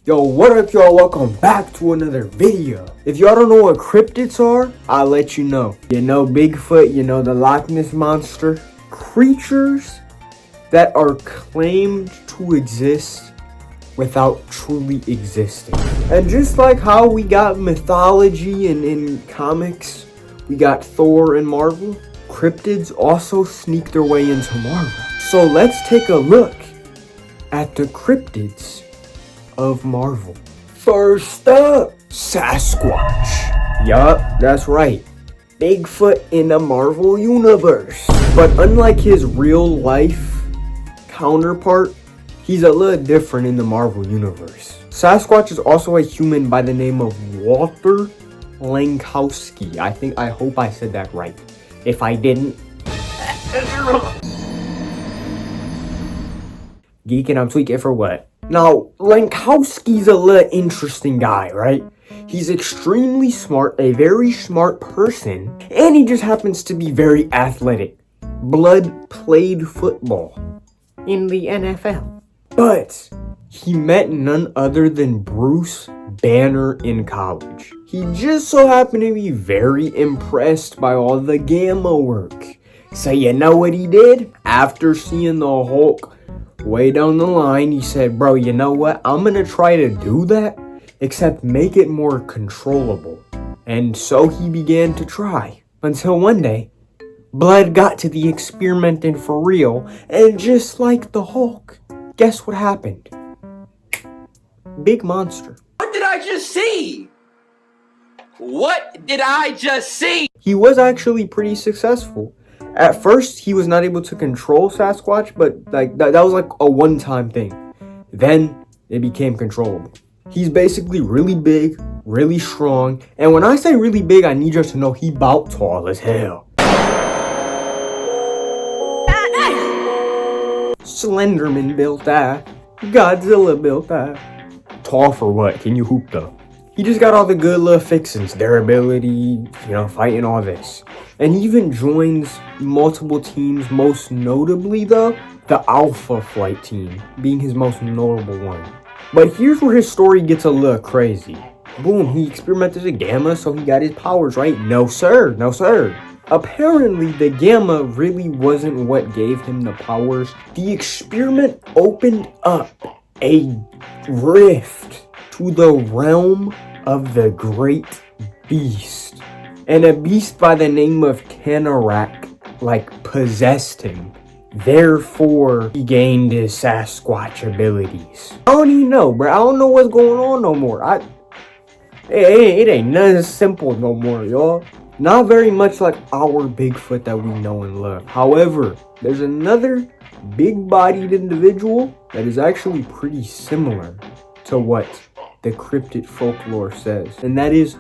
Yo, what up y'all? Welcome back to another video. If y'all don't know what cryptids are, I'll let you know. You know Bigfoot, you know the Loch Ness Monster. Creatures that are claimed to exist without truly existing. And just like how we got mythology in comics, we got Thor in Marvel, cryptids also sneak their way into Marvel. So let's take a look at the cryptids of Marvel. First up, Sasquatch. Yup, that's right. Bigfoot in the Marvel universe. But unlike his real life counterpart, he's a little different in the Marvel universe. Sasquatch is also a human by the name of Walter Lankowski. I hope I said that right. If I didn't, geeking, I'm tweaking for what? Now, Lankowski's a little interesting guy, right? He's extremely smart, a very smart person, and he just happens to be very athletic. Blood played football in the NFL. But he met none other than Bruce Banner in college. He just so happened to be very impressed by all the gamma work. So you know what he did? After seeing the Hulk way down the line, he said, bro, you know what? I'm gonna try to do that, except make it more controllable. And so he began to try. Until one day, blood got to the experimenting for real, and just like the Hulk, guess what happened? Big monster. What did I just see? What did I just see? He was actually pretty successful. At first, he was not able to control Sasquatch, but like that was like a one-time thing. Then it became controllable. He's basically really big, really strong, and when I say really big, I need you to know he bout tall as hell. Slenderman built that. Godzilla built that. Tall for what? Can you hoop though? He just got all the good little fixings, durability, fighting, all this. And he even joins multiple teams, most notably though, the Alpha Flight team, being his most notable one. But here's where his story gets a little crazy. Boom, he experimented with gamma, so he got his powers, right? No sir, no sir. Apparently, the gamma really wasn't what gave him the powers. The experiment opened up a rift to the realm of the great beast. And a beast by the name of Tanarak, possessed him. Therefore, he gained his Sasquatch abilities. I don't even know, bro. I don't know what's going on no more. It ain't nothing simple no more, y'all. Not very much like our Bigfoot that we know and love. However, there's another big-bodied individual that is actually pretty similar to what the cryptid folklore says, and that is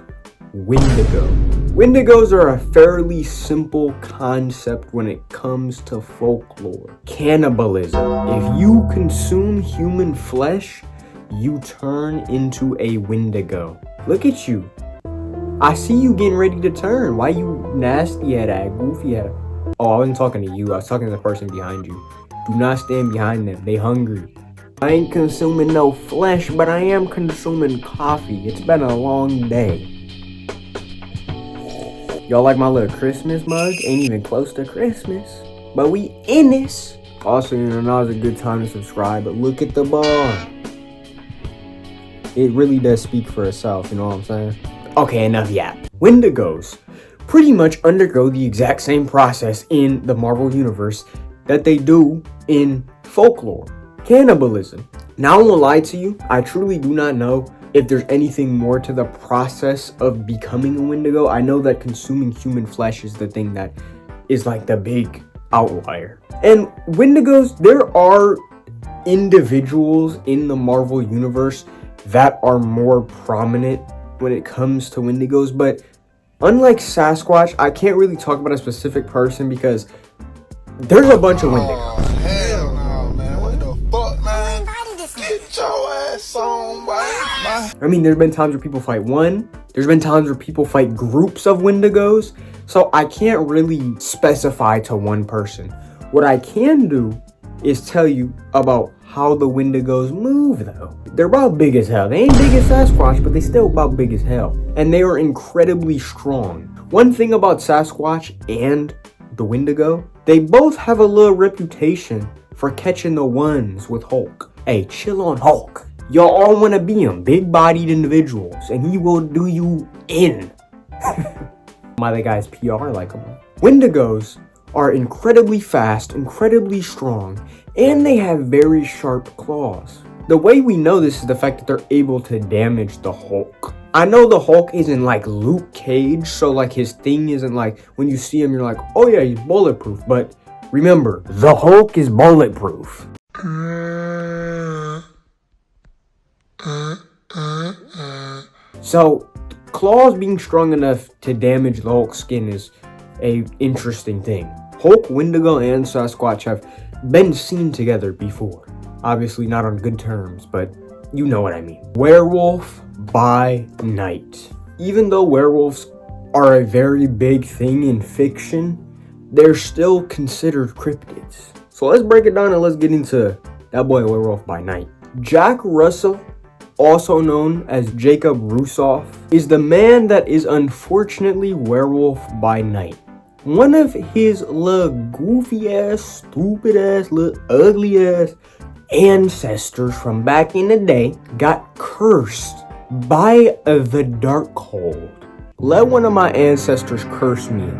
Wendigo. Wendigos are a fairly simple concept when it comes to folklore. Cannibalism. If you consume human flesh, you turn into a Wendigo. Look at you. I see you getting ready to turn. Why you nasty at that, goofy at that? Oh, I wasn't talking to you. I was talking to the person behind you. Do not stand behind them. They hungry. I ain't consuming no flesh, but I am consuming coffee. It's been a long day. Y'all like my little Christmas mug? Ain't even close to Christmas, but we in this. Also, now's a good time to subscribe, but look at the bar. It really does speak for itself, you know what I'm saying? Okay, enough yap. Wendigos pretty much undergo the exact same process in the Marvel universe that they do in folklore. Cannibalism. Now, I won't lie to you, I truly do not know if there's anything more to the process of becoming a Wendigo. I know that consuming human flesh is the thing that is like the big outlier. And Wendigos, there are individuals in the Marvel universe that are more prominent when it comes to Wendigos, but unlike Sasquatch, I can't really talk about a specific person because there's a bunch of Wendigos. Oh, hell no, man. What the fuck, man? Get your ass on, boy. I mean, there's been times where people fight one. There's been times where people fight groups of Wendigos. So I can't really specify to one person. What I can do is tell you about how the Wendigos move though. They're about big as hell. They ain't big as Sasquatch, but they still about big as hell. And they are incredibly strong. One thing about Sasquatch and the Wendigo, they both have a little reputation for catching the ones with Hulk. Hey, chill on Hulk. Y'all all wanna be him, big-bodied individuals, and he will do you in. My other guy's PR like him. Wendigos are incredibly fast, incredibly strong, and they have very sharp claws. The way we know this is the fact that they're able to damage the Hulk. I know the Hulk isn't like Luke Cage, so like his thing isn't like, when you see him, you're like, oh yeah, he's bulletproof. But remember, the Hulk is bulletproof. So, claws being strong enough to damage the Hulk's skin is a interesting thing. Hulk, Wendigo, and Sasquatch have been seen together before. Obviously not on good terms, but you know what I mean. Werewolf by night. Even though werewolves are a very big thing in fiction, they're still considered cryptids. So let's break it down and let's get into that boy Werewolf by Night. Jack Russell, also known as Jacob Rusoff, is the man that is unfortunately Werewolf by Night. One of his little goofy ass, stupid ass, little ugly ass ancestors from back in the day got cursed by the Darkhold. Let one of my ancestors curse me.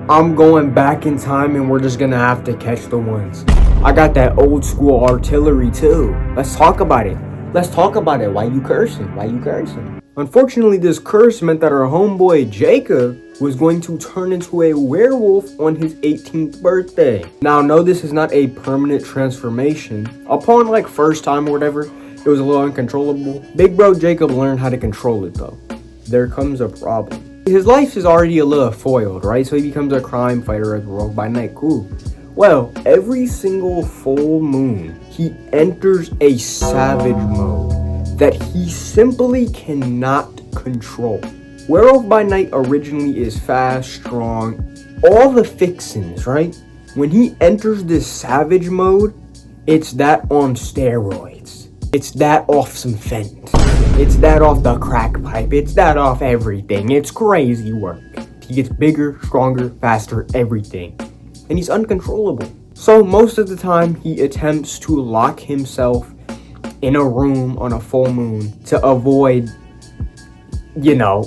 I'm going back in time and we're just gonna have to catch the ones. I got that old school artillery too. Let's talk about it. Let's talk about it. Why you cursing? Why you cursing? Unfortunately, this curse meant that our homeboy Jacob was going to turn into a werewolf on his 18th birthday. Now, no, this is not a permanent transformation. Upon like first time or whatever, it was a little uncontrollable. Big bro Jacob learned how to control it though. There comes a problem. His life is already a little foiled, right? So he becomes a crime fighter as Werewolf by Night. Cool. Well, every single full moon, he enters a savage mode that he simply cannot control. Werewolf by Night originally is fast, strong, all the fixins, right? When he enters this savage mode, it's that on steroids. It's that off some fent. It's that off the crack pipe. It's that off everything. It's crazy work. He gets bigger, stronger, faster, everything. And he's uncontrollable. So most of the time, he attempts to lock himself in a room on a full moon to avoid, you know.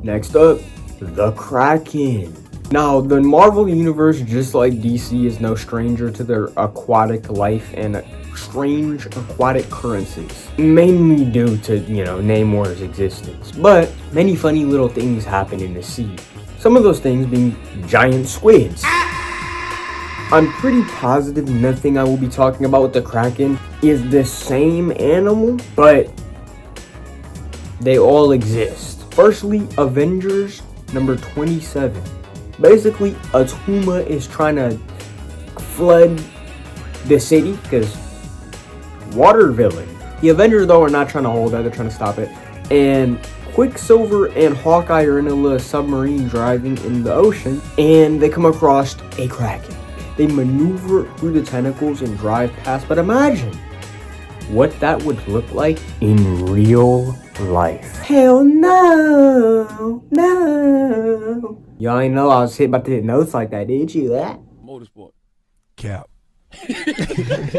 Next up, the Kraken. Now, the Marvel Universe, just like DC, is no stranger to their aquatic life and strange aquatic occurrences. Mainly due to, you know, Namor's existence. But many funny little things happen in the sea. Some of those things being giant squids. I'm pretty positive nothing I will be talking about with the Kraken is the same animal, but they all exist. Firstly, Avengers number 27. Basically, Atuma is trying to flood the city because water villain. The Avengers though are not trying to hold that, they're trying to stop it. And Quicksilver and Hawkeye are in a little submarine driving in the ocean and they come across a Kraken. They maneuver through the tentacles and drive past, but imagine what that would look like in real life. Hell no, no. Y'all ain't know I was about to hit notes like that, did you? Motorsport. Cap.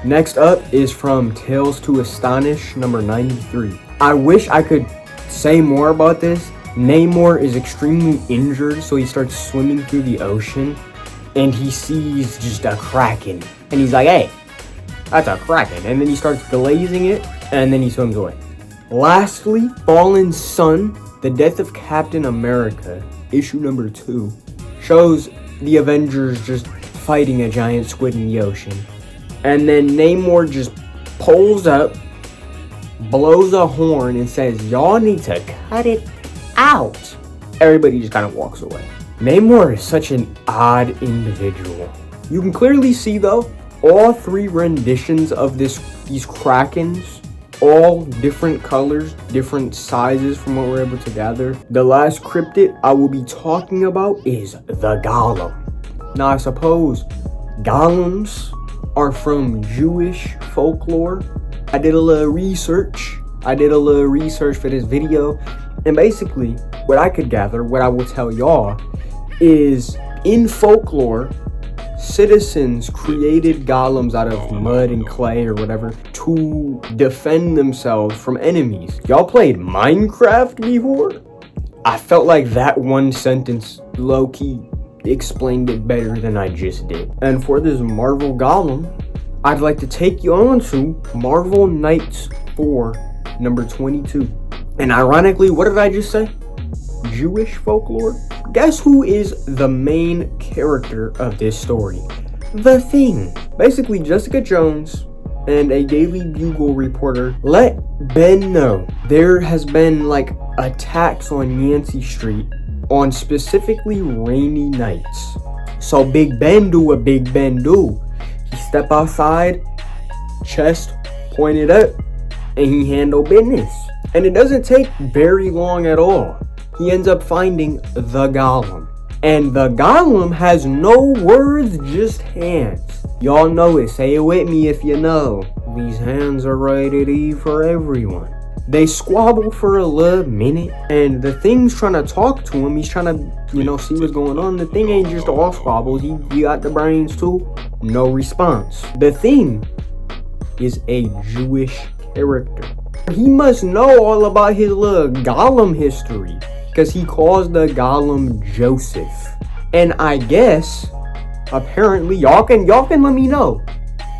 Next up is from Tales to Astonish number 93. I wish I could say more about this. Namor is extremely injured, so he starts swimming through the ocean. And he sees just a Kraken. And he's like, hey, that's a Kraken. And then he starts glazing it. And then he swims away. Lastly, Fallen Sun, The Death of Captain America, issue number 2, shows the Avengers just fighting a giant squid in the ocean. And then Namor just pulls up, blows a horn, and says, y'all need to cut it out. Everybody just kind of walks away. Namor is such an odd individual. You can clearly see though, all 3 renditions of these Krakens, all different colors, different sizes from what we're able to gather. The last cryptid I will be talking about is the Golem. Now I suppose golems are from Jewish folklore. I did a little research. For this video. And basically, what I could gather, what I will tell y'all, is in folklore, citizens created golems out of mud and clay or whatever to defend themselves from enemies. Y'all played Minecraft before? I felt like that one sentence low-key explained it better than I just did. And for this Marvel golem, I'd like to take you on to Marvel Knights 4, number 22. And ironically, what did I just say? Jewish folklore? Guess who is the main character of this story? The Thing. Basically, Jessica Jones and a Daily Bugle reporter let Ben know there has been like attacks on Yancey Street on specifically rainy nights. So Big Ben do what Big Ben do. He step outside, chest pointed up, and he handle business. And it doesn't take very long at all. He ends up finding the golem. And the golem has no words, just hands. Y'all know it. Say it with me if you know. These hands are rated E for everyone. They squabble for a little minute, and the Thing's trying to talk to him. He's trying to, see what's going on. The Thing ain't just all squabbles. He got the brains too. No response. The Thing is a Jewish character. He must know all about his little golem history, because he calls the golem Joseph. And I guess, apparently, y'all can let me know.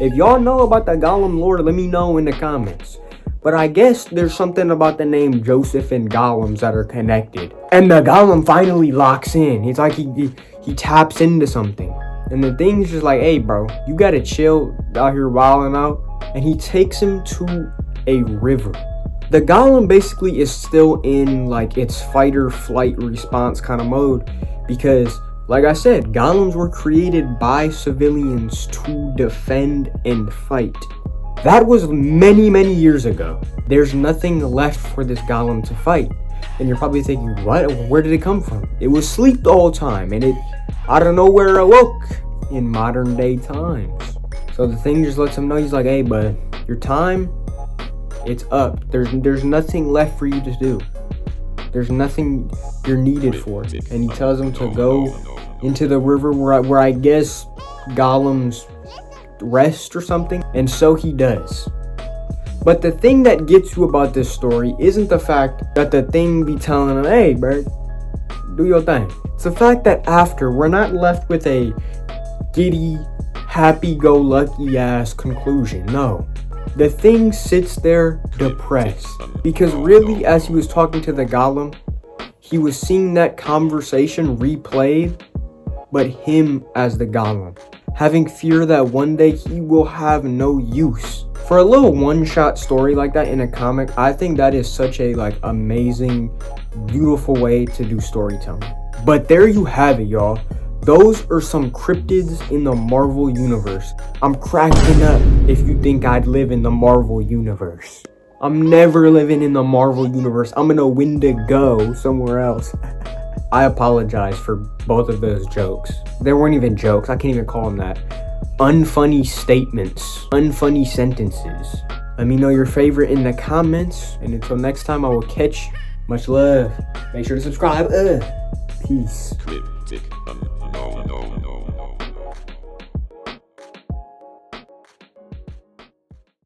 If y'all know about the golem lore, let me know in the comments. But I guess there's something about the name Joseph and golems that are connected. And the golem finally locks in. It's like he taps into something. And the Thing's just like, hey bro, you gotta chill out here wilding out. And he takes him to a river. The golem basically is still in like its fight or flight response kind of mode, because like I said, golems were created by civilians to defend and fight. That was many years ago. There's nothing left for this golem to fight. And you're probably thinking, what? Where did it come from? It was asleep the whole time, and it out of nowhere awoke in modern day times. So the Thing just lets him know, he's like, hey bud, your time, it's up. There's nothing left for you to do. There's nothing you're needed for. And he tells him to go into the river where I guess golems rest or something. And so he does. But the thing that gets you about this story isn't the fact that the Thing be telling him, hey bro, do your thing. It's the fact that after, we're not left with a giddy, happy-go-lucky ass conclusion. No. The Thing sits there depressed, because really, as he was talking to the golem, he was seeing that conversation replayed, but him as the golem, having fear that one day he will have no use. For a little one-shot story like that in a comic, I think that is such a amazing, beautiful way to do storytelling. But there you have it, y'all. Those are some cryptids in the Marvel Universe. I'm cracking up if you think I'd live in the Marvel Universe. I'm never living in the Marvel Universe. I'm gonna Wendigo somewhere else. I apologize for both of those jokes. They weren't even jokes. I can't even call them that. Unfunny statements. Unfunny sentences. Let me know your favorite in the comments. And until next time, I will catch you. Much love. Make sure to subscribe. Peace. No.